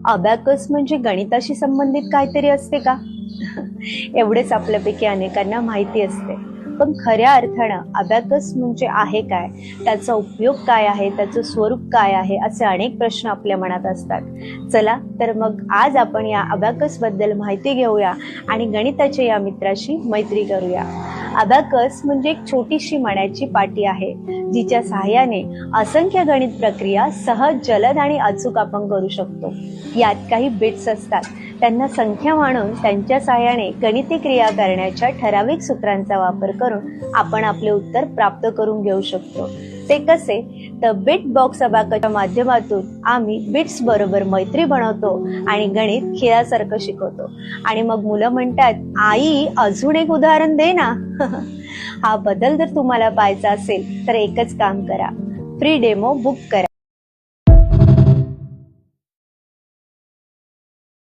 Abacus म्हणजे गणिताशी संबंधित काहीतरी असते का? एवढेच आपल्यापैकी अनेकांना माहिती असते, पण खऱ्या अर्थानं अबॅकस म्हणजे आहे काय, त्याचा उपयोग काय आहे, त्याचं स्वरूप काय आहे, असे अनेक प्रश्न आपल्या मनात असतात. चला तर मग आज आपण या अबॅकस बद्दल माहिती घेऊया आणि गणिताच्या या मित्राशी मैत्री करूया. अबॅकस म्हणजे एक छोटीशी मण्याची पाटी आहे, जिच्या सहाय्याने असंख्य गणित प्रक्रिया सहज, जलद आणि अचूक आपण करू शकतो. यात काही बिट्स असतात, त्यांना संख्या मानून त्यांच्या सहाय्याने गणिती क्रिया करण्याच्या ठराविक सूत्रांचा वापर करून आपण आपले उत्तर प्राप्त करून घेऊ शकतो. ते कसे? तर बिट बॉक्स अबॅकसच्या माध्यमातून आम्ही बिट्स बरोबर मैत्री बनवतो आणि गणित खेळासारखं शिकवतो. आणि मग मुलं म्हणतात, आई अजून एक उदाहरण दे ना. हा बदल जर तुम्हाला पाहायचा असेल तर एकच काम करा, फ्री डेमो बुक करा.